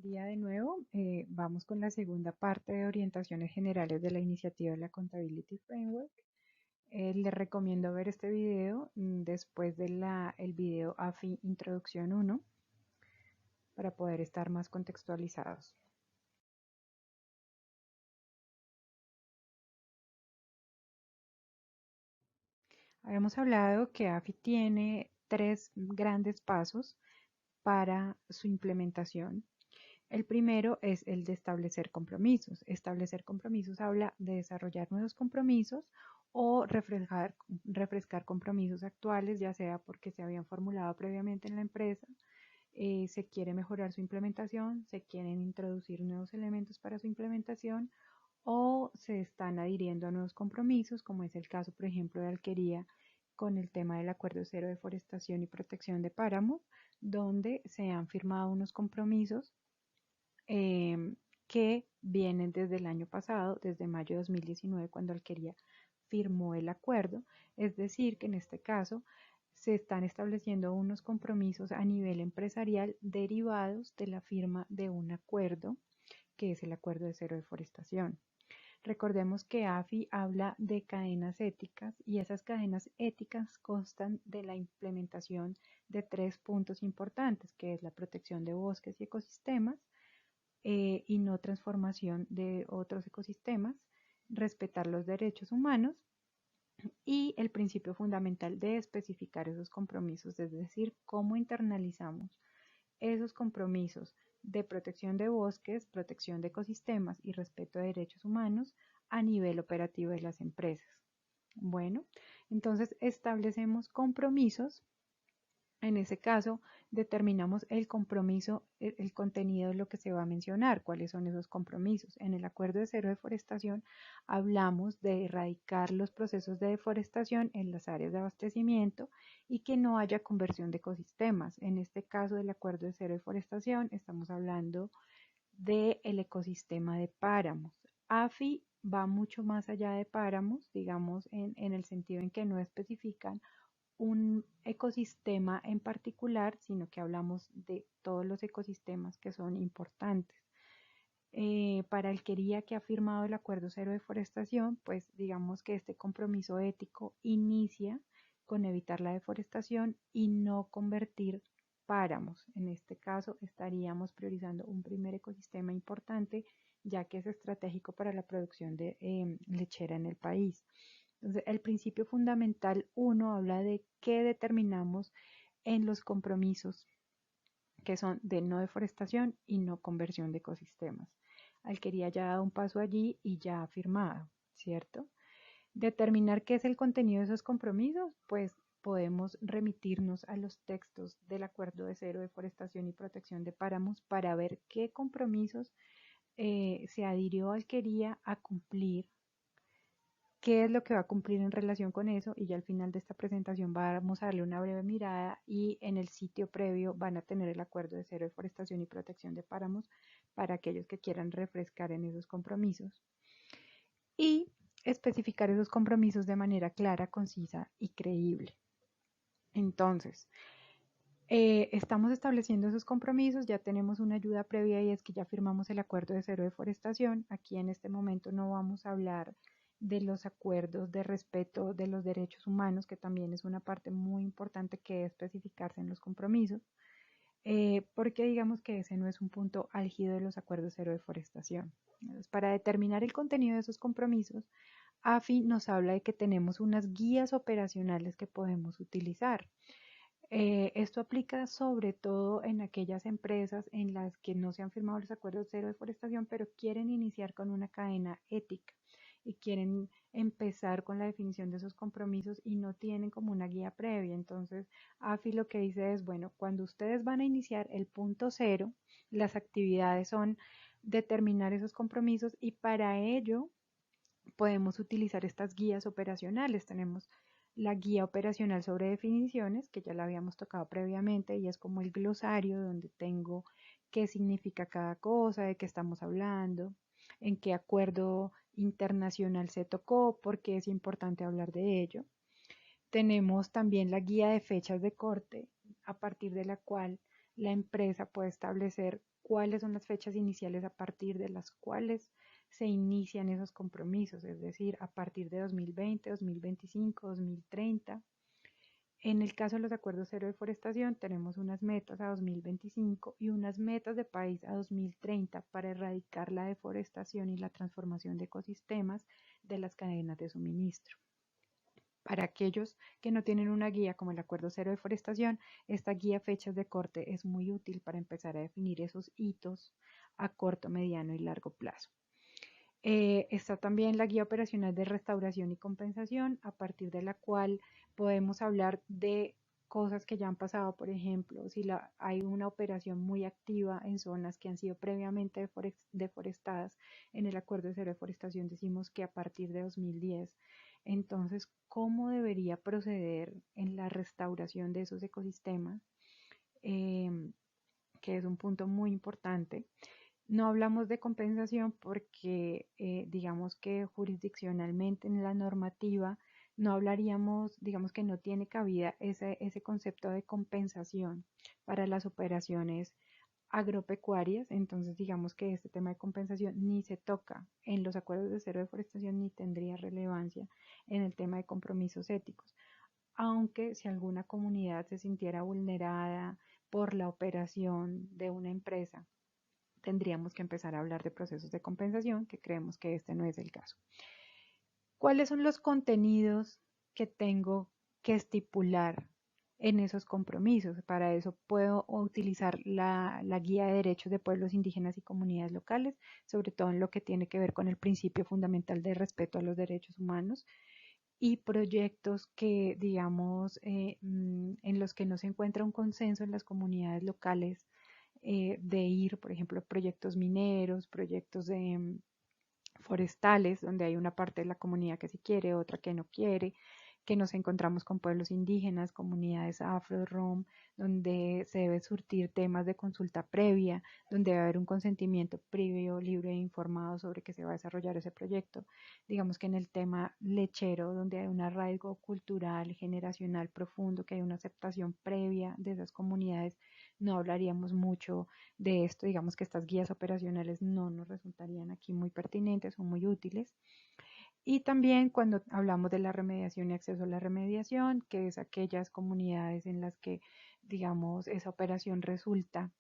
Día de nuevo, vamos con la segunda parte de orientaciones generales de la iniciativa de la Accountability Framework. Les recomiendo ver este video después de el video AFI Introducción 1 para poder estar más contextualizados. Habíamos hablado que AFI tiene tres grandes pasos para su implementación. El primero es el de establecer compromisos. Establecer compromisos habla de desarrollar nuevos compromisos o refrescar compromisos actuales, ya sea porque se habían formulado previamente en la empresa, se quiere mejorar su implementación, se quieren introducir nuevos elementos para su implementación o se están adhiriendo a nuevos compromisos, como es el caso, por ejemplo, de Alquería con el tema del Acuerdo Cero de Deforestación y Protección de Páramos, donde se han firmado unos compromisos que vienen desde el año pasado, desde mayo de 2019, cuando Alquería firmó el acuerdo. Es decir, que en este caso se están estableciendo unos compromisos a nivel empresarial derivados de la firma de un acuerdo, que es el Acuerdo de Cero Deforestación. Recordemos que AFI habla de cadenas éticas y esas cadenas éticas constan de la implementación de tres puntos importantes, que es la protección de bosques y ecosistemas, y no transformación de otros ecosistemas, respetar los derechos humanos y el principio fundamental de especificar esos compromisos, es decir, cómo internalizamos esos compromisos de protección de bosques, protección de ecosistemas y respeto de derechos humanos a nivel operativo de las empresas. Bueno, entonces establecemos compromisos. En ese caso, determinamos el compromiso, el contenido de lo que se va a mencionar, cuáles son esos compromisos. En el acuerdo de cero deforestación hablamos de erradicar los procesos de deforestación en las áreas de abastecimiento y que no haya conversión de ecosistemas. En este caso del acuerdo de cero deforestación estamos hablando del ecosistema de páramos. AFI va mucho más allá de páramos, digamos, en el sentido en que no especifican un ecosistema en particular, sino que hablamos de todos los ecosistemas que son importantes. Para Alquería, que ha firmado el Acuerdo Cero de Deforestación, pues digamos que este compromiso ético inicia con evitar la deforestación y no convertir páramos. En este caso estaríamos priorizando un primer ecosistema importante, ya que es estratégico para la producción de lechera en el país. Entonces, el principio fundamental uno habla de qué determinamos en los compromisos que son de no deforestación y no conversión de ecosistemas. Alquería ya ha dado un paso allí y ya ha firmado, ¿cierto? Determinar qué es el contenido de esos compromisos, pues podemos remitirnos a los textos del Acuerdo de Cero Deforestación y Protección de Páramos para ver qué compromisos se adhirió Alquería a cumplir, qué es lo que va a cumplir en relación con eso, y ya al final de esta presentación vamos a darle una breve mirada y en el sitio previo van a tener el acuerdo de cero deforestación y protección de páramos para aquellos que quieran refrescar en esos compromisos y especificar esos compromisos de manera clara, concisa y creíble. Entonces, estamos estableciendo esos compromisos, ya tenemos una ayuda previa y es que ya firmamos el acuerdo de cero deforestación. Aquí en este momento no vamos a hablar de los acuerdos de respeto de los derechos humanos, que también es una parte muy importante que debe especificarse en los compromisos, porque digamos que ese no es un punto álgido de los acuerdos cero deforestación. Entonces, para determinar el contenido de esos compromisos, AFI nos habla de que tenemos unas guías operacionales que podemos utilizar. Esto aplica sobre todo en aquellas empresas en las que no se han firmado los acuerdos cero deforestación, pero quieren iniciar con una cadena ética y quieren empezar con la definición de esos compromisos y no tienen como una guía previa. Entonces, AFI lo que dice es, bueno, cuando ustedes van a iniciar el punto cero, las actividades son determinar esos compromisos y para ello podemos utilizar estas guías operacionales. Tenemos la guía operacional sobre definiciones, que ya la habíamos tocado previamente, y es como el glosario donde tengo qué significa cada cosa, de qué estamos hablando, en qué acuerdo internacional se tocó, por qué es importante hablar de ello. Tenemos también la guía de fechas de corte, a partir de la cual la empresa puede establecer cuáles son las fechas iniciales a partir de las cuales se inician esos compromisos, es decir, a partir de 2020, 2025, 2030. En el caso de los acuerdos cero de deforestación, tenemos unas metas a 2025 y unas metas de país a 2030 para erradicar la deforestación y la transformación de ecosistemas de las cadenas de suministro. Para aquellos que no tienen una guía como el Acuerdo Cero de Deforestación, esta guía fechas de corte es muy útil para empezar a definir esos hitos a corto, mediano y largo plazo. Está también la guía operacional de restauración y compensación, a partir de la cual podemos hablar de cosas que ya han pasado, por ejemplo, si hay una operación muy activa en zonas que han sido previamente deforestadas, en el acuerdo de cero deforestación decimos que a partir de 2010, entonces, ¿cómo debería proceder en la restauración de esos ecosistemas? Que es un punto muy importante. No hablamos de compensación porque digamos que jurisdiccionalmente en la normativa no hablaríamos, digamos que no tiene cabida ese concepto de compensación para las operaciones agropecuarias, entonces digamos que este tema de compensación ni se toca en los acuerdos de cero deforestación ni tendría relevancia en el tema de compromisos éticos, aunque si alguna comunidad se sintiera vulnerada por la operación de una empresa, tendríamos que empezar a hablar de procesos de compensación, que creemos que este no es el caso. ¿Cuáles son los contenidos que tengo que estipular en esos compromisos? Para eso puedo utilizar la Guía de Derechos de Pueblos Indígenas y Comunidades Locales, sobre todo en lo que tiene que ver con el principio fundamental de respeto a los derechos humanos, y proyectos que, digamos, en los que no se encuentra un consenso en las comunidades locales de ir, por ejemplo, proyectos mineros, proyectos de forestales, donde hay una parte de la comunidad que sí quiere, otra que no quiere, que nos encontramos con pueblos indígenas, comunidades afro, rom, donde se debe surtir temas de consulta previa, donde debe haber un consentimiento previo, libre e informado sobre que se va a desarrollar ese proyecto. Digamos que en el tema lechero, donde hay un arraigo cultural, generacional profundo, que hay una aceptación previa de esas comunidades, no hablaríamos mucho de esto. Digamos que estas guías operacionales no nos resultarían aquí muy pertinentes o muy útiles. Y también cuando hablamos de la remediación y acceso a la remediación, que es aquellas comunidades en las que, digamos, esa operación resulta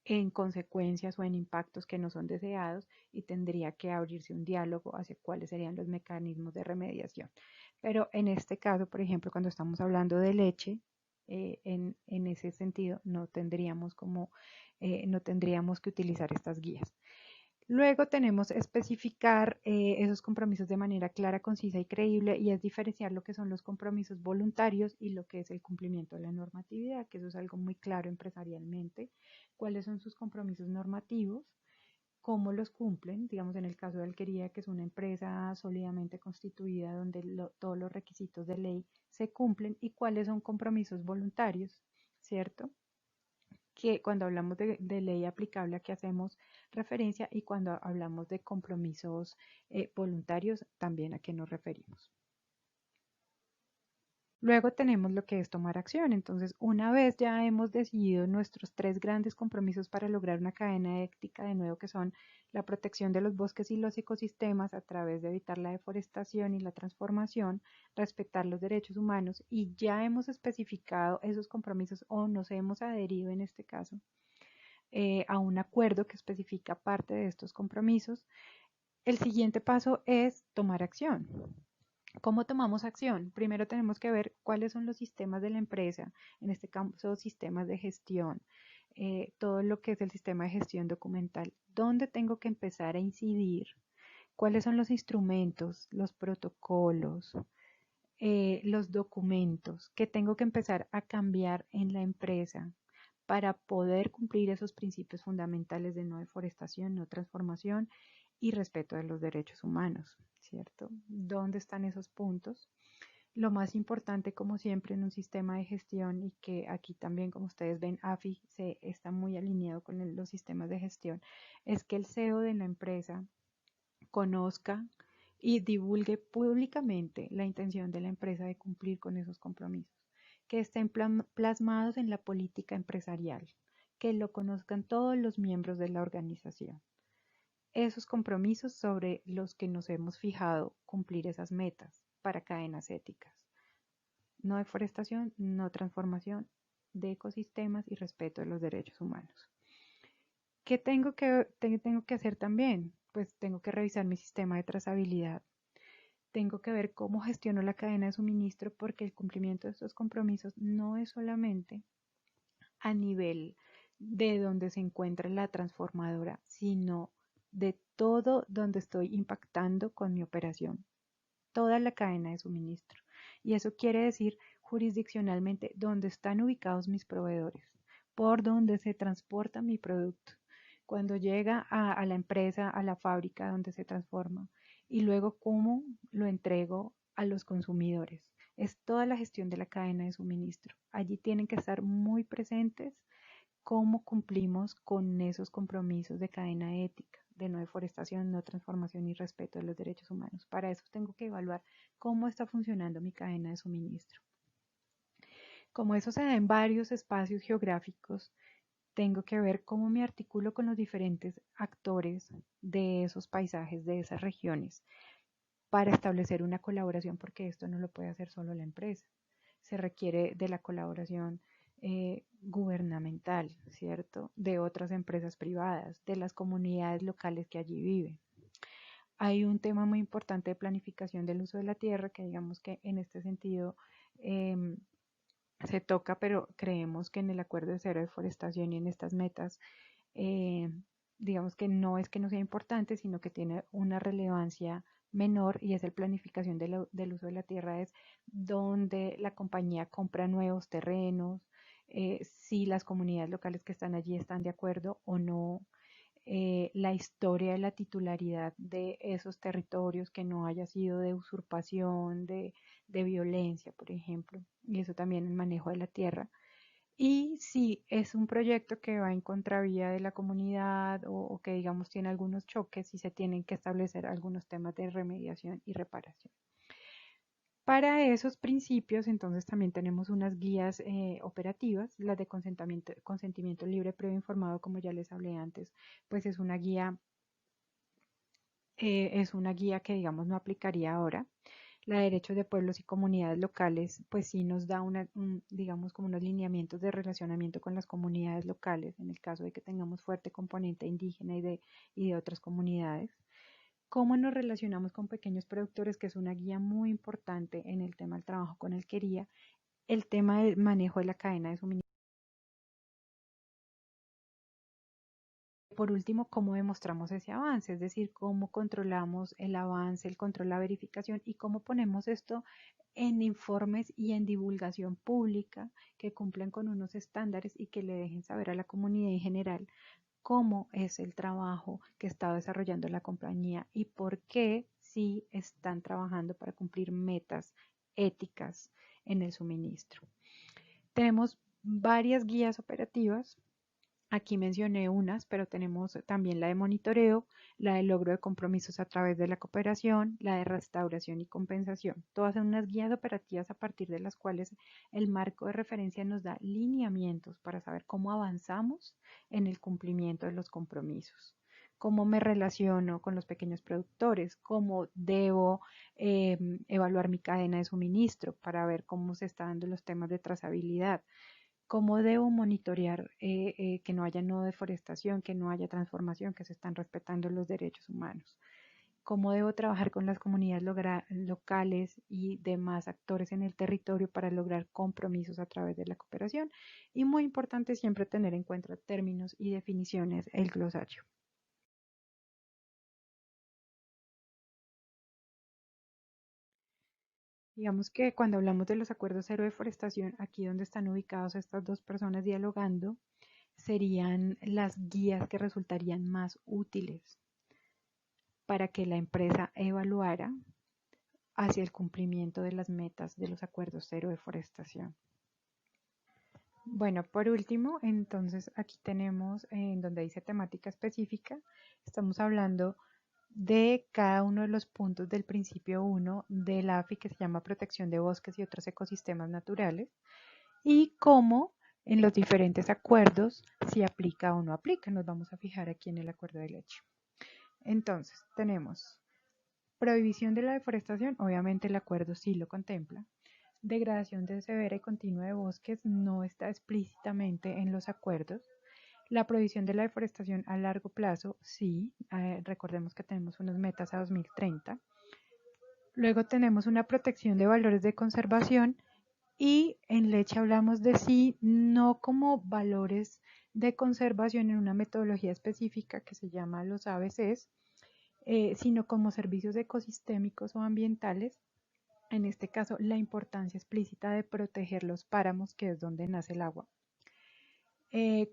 en consecuencias o en impactos que no son deseados y tendría que abrirse un diálogo hacia cuáles serían los mecanismos de remediación. Pero en este caso, por ejemplo, cuando estamos hablando de leche, en ese sentido no tendríamos que utilizar estas guías. Luego tenemos especificar esos compromisos de manera clara, concisa y creíble, y es diferenciar lo que son los compromisos voluntarios y lo que es el cumplimiento de la normatividad, que eso es algo muy claro empresarialmente. ¿Cuáles son sus compromisos normativos? ¿Cómo los cumplen? Digamos, en el caso de Alquería, que es una empresa sólidamente constituida donde todos los requisitos de ley se cumplen, y cuáles son compromisos voluntarios, ¿cierto? Que cuando hablamos de ley aplicable a qué hacemos referencia, y cuando hablamos de compromisos voluntarios también a qué nos referimos. Luego tenemos lo que es tomar acción. Entonces, una vez ya hemos decidido nuestros tres grandes compromisos para lograr una cadena ética, de nuevo, que son la protección de los bosques y los ecosistemas a través de evitar la deforestación y la transformación, respetar los derechos humanos, y ya hemos especificado esos compromisos o nos hemos adherido en este caso a un acuerdo que especifica parte de estos compromisos. El siguiente paso es tomar acción. ¿Cómo tomamos acción? Primero tenemos que ver cuáles son los sistemas de la empresa, en este caso sistemas de gestión, todo lo que es el sistema de gestión documental. ¿Dónde tengo que empezar a incidir? ¿Cuáles son los instrumentos, los protocolos, los documentos que tengo que empezar a cambiar en la empresa para poder cumplir esos principios fundamentales de no deforestación, no transformación y respeto de los derechos humanos, ¿cierto? ¿Dónde están esos puntos? Lo más importante, como siempre, en un sistema de gestión, y que aquí también, como ustedes ven, AFI se está muy alineado con los sistemas de gestión, es que el CEO de la empresa conozca y divulgue públicamente la intención de la empresa de cumplir con esos compromisos, que estén plasmados en la política empresarial, que lo conozcan todos los miembros de la organización. Esos compromisos sobre los que nos hemos fijado cumplir esas metas para cadenas éticas. No deforestación, no transformación de ecosistemas y respeto de los derechos humanos. ¿Qué tengo que hacer también? Pues tengo que revisar mi sistema de trazabilidad. Tengo que ver cómo gestiono la cadena de suministro porque el cumplimiento de estos compromisos no es solamente a nivel de donde se encuentra la transformadora, sino de todo donde estoy impactando con mi operación, toda la cadena de suministro. Y eso quiere decir jurisdiccionalmente dónde están ubicados mis proveedores, por dónde se transporta mi producto, cuando llega a la empresa, a la fábrica donde se transforma, y luego cómo lo entrego a los consumidores. Es toda la gestión de la cadena de suministro. Allí tienen que estar muy presentes cómo cumplimos con esos compromisos de cadena ética, de no deforestación, no transformación y respeto de los derechos humanos. Para eso tengo que evaluar cómo está funcionando mi cadena de suministro. Como eso se da en varios espacios geográficos, tengo que ver cómo me articulo con los diferentes actores de esos paisajes, de esas regiones, para establecer una colaboración, porque esto no lo puede hacer solo la empresa. Se requiere de la colaboración gubernamental, ¿cierto? De otras empresas privadas, de las comunidades locales que allí viven. Hay un tema muy importante de planificación del uso de la tierra, que digamos que en este sentido se toca, pero creemos que en el acuerdo de cero deforestación y en estas metas, digamos que no es que no sea importante, sino que tiene una relevancia menor y es el planificación del uso de la tierra, es donde la compañía compra nuevos terrenos, si las comunidades locales que están allí están de acuerdo o no, la historia de la titularidad de esos territorios, que no haya sido de usurpación, de violencia, por ejemplo, y eso también el manejo de la tierra. Y si es un proyecto que va en contravía de la comunidad o que digamos tiene algunos choques y se tienen que establecer algunos temas de remediación y reparación. Para esos principios, entonces también tenemos unas guías operativas, las de consentimiento libre, previo informado, como ya les hablé antes, pues es una guía que digamos no aplicaría ahora. La de derechos de pueblos y comunidades locales, pues sí nos da digamos como unos lineamientos de relacionamiento con las comunidades locales, en el caso de que tengamos fuerte componente indígena y de otras comunidades. Cómo nos relacionamos con pequeños productores, que es una guía muy importante en el tema del trabajo con alquería, el tema del manejo de la cadena de suministro. Por último, cómo demostramos ese avance, es decir, cómo controlamos el avance, el control, la verificación y cómo ponemos esto en informes y en divulgación pública que cumplan con unos estándares y que le dejen saber a la comunidad en general cómo es el trabajo que está desarrollando la compañía y por qué sí están trabajando para cumplir metas éticas en el suministro. Tenemos varias guías operativas. Aquí mencioné unas, pero tenemos también la de monitoreo, la de logro de compromisos a través de la cooperación, la de restauración y compensación. Todas son unas guías operativas a partir de las cuales el marco de referencia nos da lineamientos para saber cómo avanzamos en el cumplimiento de los compromisos, cómo me relaciono con los pequeños productores, cómo debo evaluar mi cadena de suministro para ver cómo se están dando los temas de trazabilidad, cómo debo monitorear que no haya no deforestación, que no haya transformación, que se están respetando los derechos humanos, cómo debo trabajar con las comunidades locales y demás actores en el territorio para lograr compromisos a través de la cooperación, y muy importante siempre tener en cuenta términos y definiciones, el glosario. Digamos que cuando hablamos de los acuerdos cero deforestación, aquí donde están ubicados estas dos personas dialogando, serían las guías que resultarían más útiles para que la empresa evaluara hacia el cumplimiento de las metas de los acuerdos cero deforestación. Bueno, por último, entonces aquí tenemos en donde dice temática específica, estamos hablando de cada uno de los puntos del principio 1 de la AFI, que se llama protección de bosques y otros ecosistemas naturales, y cómo en los diferentes acuerdos si aplica o no aplica. Nos vamos a fijar aquí en el acuerdo de leche. Entonces, tenemos prohibición de la deforestación, obviamente el acuerdo sí lo contempla. Degradación de severa y continua de bosques no está explícitamente en los acuerdos. La prohibición de la deforestación a largo plazo, sí, recordemos que tenemos unas metas a 2030. Luego tenemos una protección de valores de conservación y en leche hablamos de sí, no como valores de conservación en una metodología específica que se llama los ABCs, sino como servicios ecosistémicos o ambientales. En este caso, la importancia explícita de proteger los páramos, que es donde nace el agua.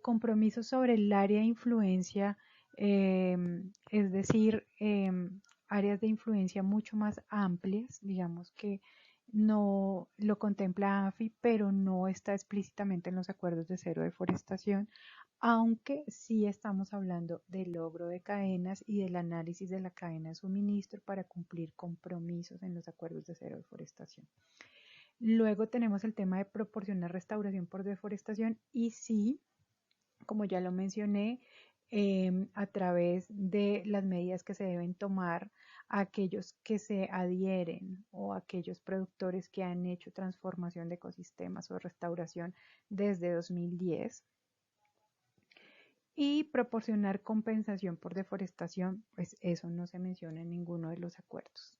Compromisos sobre el área de influencia, es decir, áreas de influencia mucho más amplias, digamos que no lo contempla ANFI, pero no está explícitamente en los acuerdos de cero deforestación, aunque sí estamos hablando del logro de cadenas y del análisis de la cadena de suministro para cumplir compromisos en los acuerdos de cero deforestación. Luego tenemos el tema de proporcionar restauración por deforestación y sí, como ya lo mencioné, a través de las medidas que se deben tomar a aquellos que se adhieren o aquellos productores que han hecho transformación de ecosistemas o restauración desde 2010 y proporcionar compensación por deforestación, pues eso no se menciona en ninguno de los acuerdos.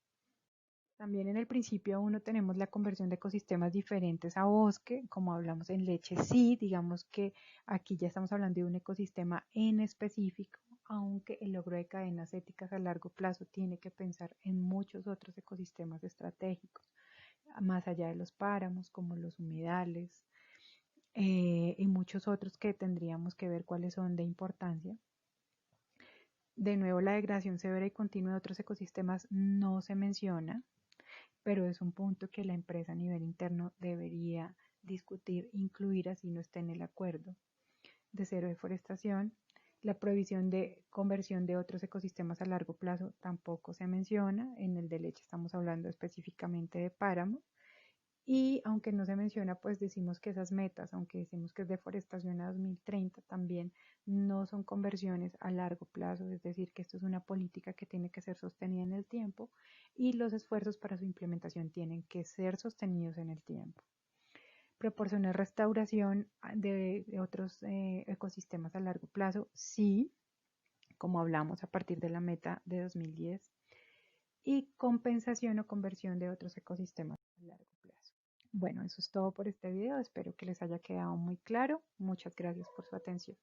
También en el principio 1 tenemos la conversión de ecosistemas diferentes a bosque, como hablamos en leche, sí, digamos que aquí ya estamos hablando de un ecosistema en específico, aunque el logro de cadenas éticas a largo plazo tiene que pensar en muchos otros ecosistemas estratégicos, más allá de los páramos, como los humedales, y muchos otros que tendríamos que ver cuáles son de importancia. De nuevo, la degradación severa y continua de otros ecosistemas no se menciona, pero es un punto que la empresa a nivel interno debería discutir, incluir así no esté en el acuerdo de cero deforestación. La prohibición de conversión de otros ecosistemas a largo plazo tampoco se menciona. En el de leche estamos hablando específicamente de páramos. Y aunque no se menciona, pues decimos que esas metas, aunque decimos que es deforestación a 2030, también no son conversiones a largo plazo, es decir, que esto es una política que tiene que ser sostenida en el tiempo y los esfuerzos para su implementación tienen que ser sostenidos en el tiempo. Proporcionar restauración de otros ecosistemas a largo plazo, sí, como hablamos a partir de la meta de 2010, y compensación o conversión de otros ecosistemas a largo plazo. Bueno, eso es todo por este video. Espero que les haya quedado muy claro. Muchas gracias por su atención.